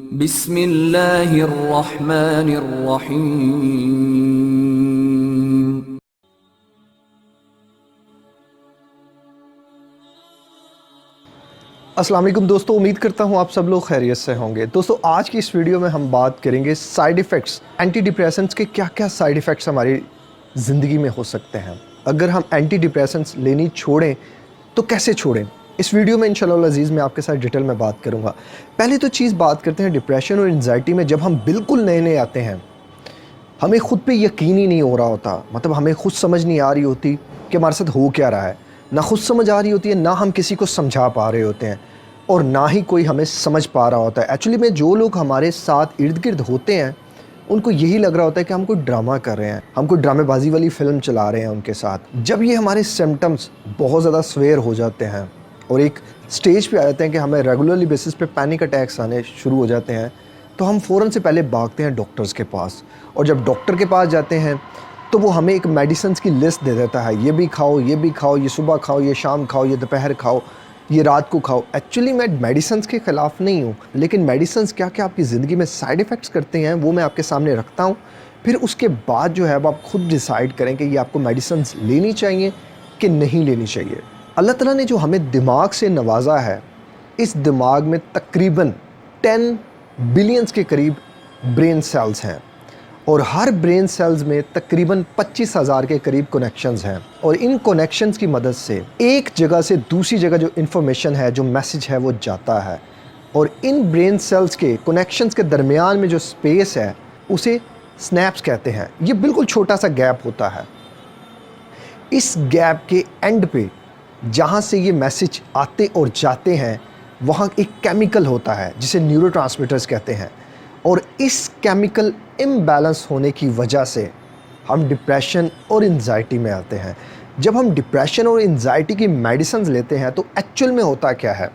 बिस्मिल्लाहिर्रहमानिर्रहीम। अस्सलाम वालेकुम दोस्तों, उम्मीद करता हूँ आप सब लोग खैरियत से होंगे। दोस्तों आज की इस वीडियो में हम बात करेंगे साइड इफ़ेक्ट्स, एंटी डिप्रेसेंट्स के क्या क्या साइड इफ़ेक्ट्स हमारी ज़िंदगी में हो सकते हैं। अगर हम एंटी डिप्रेसेंट्स लेनी छोड़ें तो कैसे छोड़ें, इस वीडियो में इंशाल्लाह अज़ीज़ मैं आपके साथ डिटेल में बात करूँगा। पहले तो चीज़ बात करते हैं डिप्रेशन और एंजाइटी में। जब हम बिल्कुल नए नए आते हैं, हमें खुद पे यकीन ही नहीं हो रहा होता, मतलब हमें खुद समझ नहीं आ रही होती कि हमारे साथ हो क्या रहा है। ना खुद समझ आ रही होती है, ना हम किसी को समझा पा रहे होते हैं और ना ही कोई हमें समझ पा रहा होता है। एक्चुअली में जो लोग हमारे साथ इर्द गिर्द होते हैं उनको यही लग रहा होता है कि हम कोई ड्रामा कर रहे हैं, हम कोई ड्रामेबाजी वाली फ़िल्म चला रहे हैं उनके साथ। जब ये हमारे सिम्टम्स बहुत ज़्यादा स्वेयर हो जाते हैं और एक स्टेज पे आ जाते हैं कि हमें रेगुलरली बेसिस पे पैनिक अटैक्स आने शुरू हो जाते हैं, तो हम फ़ौरन से पहले भागते हैं डॉक्टर्स के पास। और जब डॉक्टर के पास जाते हैं तो वो हमें एक मेडिसिन्स की लिस्ट दे देता है, ये भी खाओ, ये भी खाओ, ये सुबह खाओ, ये शाम खाओ, ये दोपहर खाओ, ये रात को खाओ। एक्चुअली मैं मेडिसिन्स के ख़िलाफ़ नहीं हूँ, लेकिन मेडिसिन्स क्या क्या आपकी ज़िंदगी में साइड इफ़ेक्ट्स करते हैं वो मैं आपके सामने रखता हूँ। फिर उसके बाद जो है अब आप खुद डिसाइड करें कि ये आपको मेडिसिन्स लेनी चाहिए कि नहीं लेनी चाहिए। अल्लाह ताला ने जो हमें दिमाग से नवाजा है, इस दिमाग में तकरीबन 10 बिलियंस के करीब ब्रेन सेल्स हैं और हर ब्रेन सेल्स में तकरीबन 25,000 के करीब कनेक्शंस हैं। और इन कनेक्शंस की मदद से एक जगह से दूसरी जगह जो इन्फॉर्मेशन है, जो मैसेज है, वो जाता है। और इन ब्रेन सेल्स के कनेक्शंस के दरमियान में जो स्पेस है उसे स्नैप्स कहते हैं। ये बिल्कुल छोटा सा गैप होता है। इस गैप के एंड पे जहाँ से ये मैसेज आते और जाते हैं वहाँ एक केमिकल होता है जिसे न्यूरोट्रांसमीटर्स कहते हैं। और इस केमिकल इम्बैलेंस होने की वजह से हम डिप्रेशन और एंजाइटी में आते हैं। जब हम डिप्रेशन और एंजाइटी की मेडिसिन लेते हैं तो एक्चुअल में होता क्या है,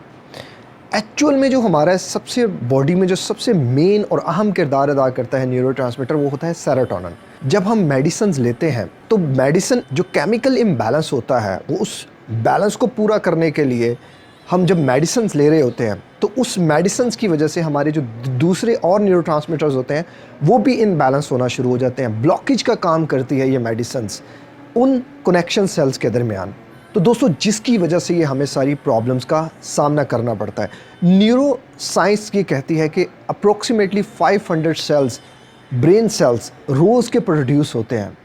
एक्चुअल में जो हमारा सबसे बॉडी में जो सबसे मेन और अहम किरदार अदा करता है न्यूरोट्रांसमीटर, वो होता है सेरोटोनिन। जब हम मेडिसिन लेते हैं तो मेडिसिन जो केमिकल इम्बैलेंस होता है वो उस बैलेंस को पूरा करने के लिए हम जब मेडिसिन ले रहे होते हैं तो उस मेडिसिन की वजह से हमारे जो दूसरे और न्यूरोट्रांसमीटर्स होते हैं वो भी इनबैलेंस होना शुरू हो जाते हैं। ब्लॉकेज का काम करती है ये मेडिसिन उन कनेक्शन सेल्स के दरमियान। तो दोस्तों जिसकी वजह से ये हमें सारी प्रॉब्लम्स का सामना करना पड़ता है। न्यूरो साइंस ये कहती है कि अप्रोक्सीमेटली 500 सेल्स, ब्रेन सेल्स रोज़ के प्रोड्यूस होते हैं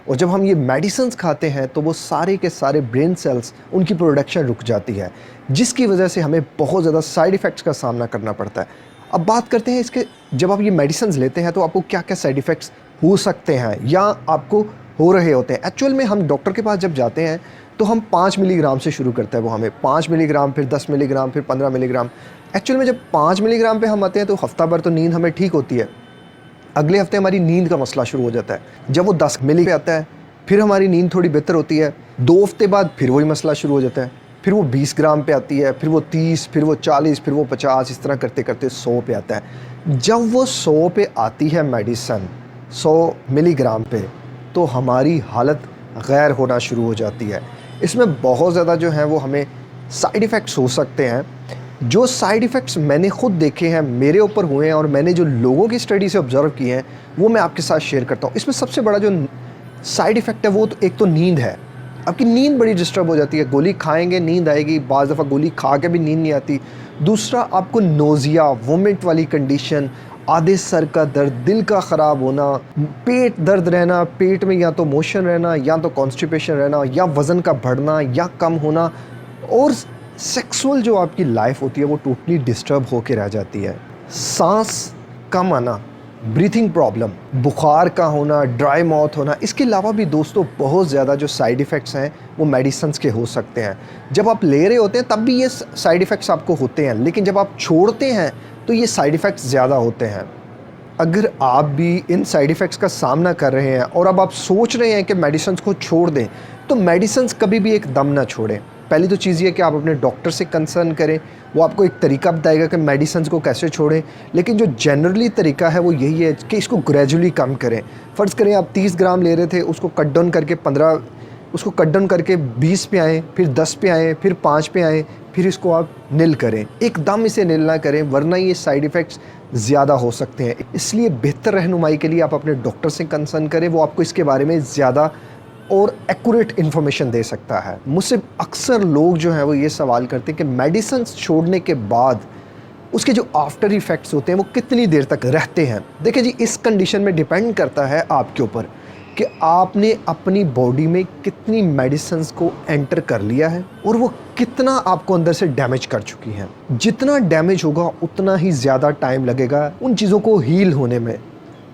और जब हम ये मेडिसिन्स खाते हैं तो वो सारे के सारे ब्रेन सेल्स, उनकी प्रोडक्शन रुक जाती है, जिसकी वजह से हमें बहुत ज़्यादा साइड इफ़ेक्ट्स का सामना करना पड़ता है। अब बात करते हैं इसके, जब आप ये मेडिसिन्स लेते हैं तो आपको क्या क्या साइड इफ़ेक्ट्स हो सकते हैं या आपको हो रहे होते हैं। एक्चुअल में हम डॉक्टर के पास जब जाते हैं तो हम 5 मिलीग्राम से शुरू करता है वो हमें 5 मिलीग्राम, फिर 10 मिलीग्राम, फिर 15 मिलीग्राम। एक्चुअल में जब 5 मिलीग्राम पे हम आते हैं तो हफ्ता भर तो नींद हमें ठीक होती है, अगले हफ्ते हमारी नींद का मसला शुरू हो जाता है। जब वो 10 मिली पे आता है फिर हमारी नींद थोड़ी बेहतर होती है, 2 हफ्ते बाद फिर वही मसला शुरू हो जाता है, फिर वो 20 ग्राम पे आती है, फिर वो 30, फिर वो 40, फिर वो 50, इस तरह करते करते 100 पे आता है। जब वो 100 पे आती है मेडिसन, 100 मिलीग्राम पे, तो हमारी हालत गैर होना शुरू हो जाती है। इसमें बहुत ज़्यादा जो है वो हमें साइड इफ़ेक्ट्स हो सकते हैं। जो साइड इफ़ेक्ट्स मैंने खुद देखे हैं, मेरे ऊपर हुए हैं और मैंने जो लोगों की स्टडी से ऑब्ज़र्व किए हैं वो मैं आपके साथ शेयर करता हूँ। इसमें सबसे बड़ा जो साइड इफ़ेक्ट है वो तो एक तो नींद है। आपकी नींद बड़ी डिस्टर्ब हो जाती है, गोली खाएंगे नींद आएगी, बाज़ दफ़ा गोली खा के भी नींद नहीं आती। दूसरा, आपको नोज़िया, वोमिट वाली कंडीशन, आधे सर का दर्द, दिल का ख़राब होना, पेट दर्द रहना, पेट में या तो मोशन रहना या तो कॉन्स्टिपेशन रहना या वज़न का बढ़ना या कम होना, और सेक्सुअल जो आपकी लाइफ होती है वो टोटली डिस्टर्ब होके रह जाती है। सांस कम आना, ब्रीथिंग प्रॉब्लम, बुखार का होना, ड्राई माउथ होना। इसके अलावा भी दोस्तों बहुत ज़्यादा जो साइड इफ़ेक्ट्स हैं वो मेडिसिन्स के हो सकते हैं। जब आप ले रहे होते हैं तब भी ये साइड इफ़ेक्ट्स आपको होते हैं, लेकिन जब आप छोड़ते हैं तो ये साइड इफ़ेक्ट्स ज़्यादा होते हैं। अगर आप भी इन साइड इफ़ेक्ट्स का सामना कर रहे हैं और अब आप सोच रहे हैं कि मेडिसिन्स को छोड़ दें, तो मेडिसिन्स कभी भी एकदम ना छोड़ें। पहली तो चीज़ ये कि आप अपने डॉक्टर से कंसर्न करें, वो आपको एक तरीका बताएगा कि मेडिसिन्स को कैसे छोड़ें। लेकिन जो जनरली तरीका है वो यही है कि इसको ग्रेजुअली कम करें। फ़र्ज़ करें आप 30 ग्राम ले रहे थे, उसको कट डाउन करके 20 पे आएँ, फिर 10 पे आएँ, फिर 5 पे आएँ, फिर इसको आप नील करें, एकदम इसे नील ना करें वरना ये साइड इफ़ेक्ट्स ज़्यादा हो सकते हैं। इसलिए बेहतर रहनुमाई के लिए आप अपने डॉक्टर से कंसर्न करें, वो आपको इसके बारे में ज़्यादा और एक्यूरेट इन्फॉर्मेशन दे सकता है। मुझसे अक्सर लोग जो हैं वो ये सवाल करते हैं कि मेडिसिन छोड़ने के बाद उसके जो आफ्टर इफ़ेक्ट्स होते हैं वो कितनी देर तक रहते हैं। देखिए जी, इस कंडीशन में डिपेंड करता है आपके ऊपर कि आपने अपनी बॉडी में कितनी मेडिसिन्स को एंटर कर लिया है और वो कितना आपको अंदर से डैमेज कर चुकी हैं। जितना डैमेज होगा उतना ही ज़्यादा टाइम लगेगा उन चीज़ों को हील होने में।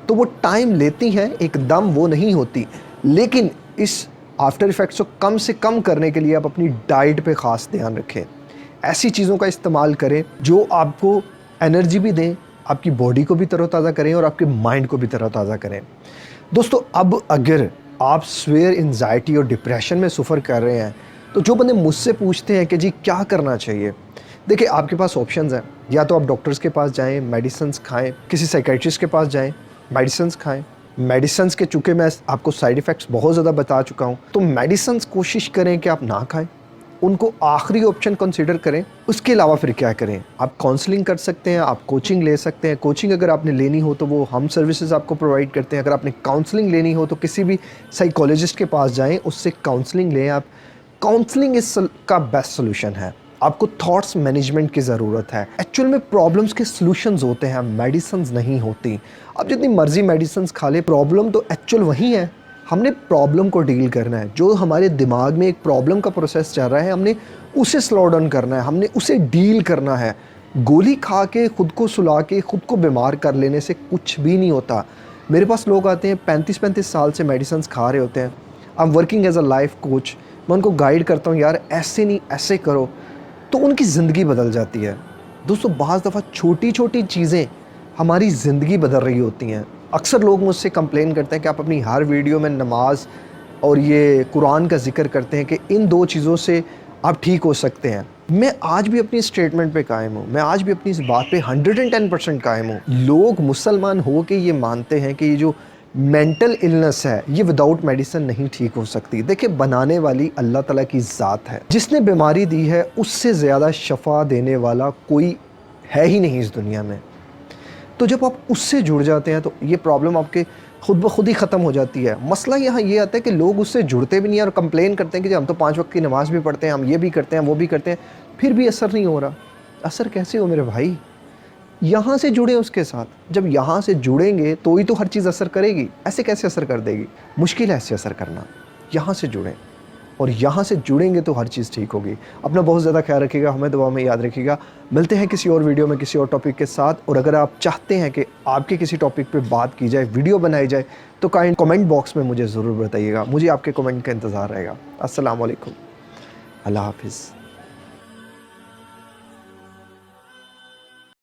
तो वो टाइम लेती हैं, एकदम वो नहीं होती, लेकिन इस आफ्टर इफ़ेक्ट्स को कम से कम करने के लिए आप अपनी डाइट पे ख़ास ध्यान रखें। ऐसी चीज़ों का इस्तेमाल करें जो आपको एनर्जी भी दें, आपकी बॉडी को भी तरोताज़ा करें और आपके माइंड को भी तरोताज़ा करें। दोस्तों, अब अगर आप स्वेयर एंजाइटी और डिप्रेशन में सफ़र कर रहे हैं तो जो बंदे मुझसे पूछते हैं कि जी क्या करना चाहिए, देखिए आपके पास ऑप्शंस हैं। या तो आप डॉक्टर्स के पास जाएं, मेडिसिन्स खाएं, किसी साइकियाट्रिस्ट के पास जाएं, मेडिसिन्स खाएं। मेडिसिन्स के चूँकि मैं आपको साइड इफ़ेक्ट्स बहुत ज़्यादा बता चुका हूँ, तो मेडिसिन्स कोशिश करें कि आप ना खाएं, उनको आखिरी ऑप्शन कंसीडर करें। उसके अलावा फिर क्या करें, आप काउंसलिंग कर सकते हैं, आप कोचिंग ले सकते हैं। कोचिंग अगर आपने लेनी हो तो वो हम सर्विसेज आपको प्रोवाइड करते हैं। अगर आपने काउंसलिंग लेनी हो तो किसी भी साइकोलॉजिस्ट के पास जाएं, उससे काउंसलिंग लें आप। काउंसलिंग इस का बेस्ट सोल्यूशन है। आपको थॉट्स मैनेजमेंट की ज़रूरत है। एक्चुअल में प्रॉब्लम्स के सॉल्यूशंस होते हैं, मेडिसिन्स नहीं होती। आप जितनी मर्जी मेडिसिन्स खा ले, प्रॉब्लम तो एक्चुअल वही है। हमने प्रॉब्लम को डील करना है। जो हमारे दिमाग में एक प्रॉब्लम का प्रोसेस चल रहा है, हमने उसे स्लो डाउन करना है, हमने उसे डील करना है। गोली खा के खुद को सुला के खुद को बीमार कर लेने से कुछ भी नहीं होता। मेरे पास लोग आते हैं 35-35 साल से मेडिसिन खा रहे होते हैं। I am working as a life coach. मैं उनको गाइड करता हूँ, यार ऐसे नहीं ऐसे करो, तो उनकी ज़िंदगी बदल जाती है। दोस्तों, बाज़ दफ़ा छोटी छोटी चीज़ें हमारी ज़िंदगी बदल रही होती हैं। अक्सर लोग मुझसे कंप्लेन करते हैं कि आप अपनी हर वीडियो में नमाज और ये कुरान का जिक्र करते हैं कि इन दो चीज़ों से आप ठीक हो सकते हैं। मैं आज भी अपनी स्टेटमेंट पे कायम हूँ, मैं आज भी अपनी इस बात पे 110% कायम हूँ। लोग मुसलमान हो के ये मानते हैं कि ये जो मेंटल इलनेस है ये विदाउट मेडिसिन नहीं ठीक हो सकती। देखिए, बनाने वाली अल्लाह ताला की ज़ात है। जिसने बीमारी दी है उससे ज़्यादा शफा देने वाला कोई है ही नहीं इस दुनिया में। तो जब आप उससे जुड़ जाते हैं तो ये प्रॉब्लम आपके खुद ब खुद ही ख़त्म हो जाती है। मसला यहाँ ये आता है कि लोग उससे जुड़ते भी नहीं हैं और कंप्लेन करते हैं कि हम तो 5 वक्त की नमाज़ भी पढ़ते हैं, हम ये भी करते हैं, वो भी करते हैं, फिर भी असर नहीं हो रहा। असर कैसे हो मेरे भाई? यहाँ से जुड़े उसके साथ। जब यहाँ से जुड़ेंगे तो ही तो हर चीज़ असर करेगी। ऐसे कैसे असर कर देगी? मुश्किल है ऐसे असर करना। यहाँ से जुड़ें और यहाँ से जुड़ेंगे तो हर चीज़ ठीक होगी। अपना बहुत ज़्यादा ख्याल रखिएगा, हमें दुआ में याद रखिएगा। मिलते हैं किसी और वीडियो में किसी और टॉपिक के साथ। और अगर आप चाहते हैं कि आपके किसी टॉपिक पे बात की जाए, वीडियो बनाई जाए, तो काइंड कमेंट बॉक्स में मुझे ज़रूर बताइएगा। मुझे आपके कमेंट का इंतज़ार रहेगा। अस्सलाम वालेकुम, अल्लाह हाफ़िज़।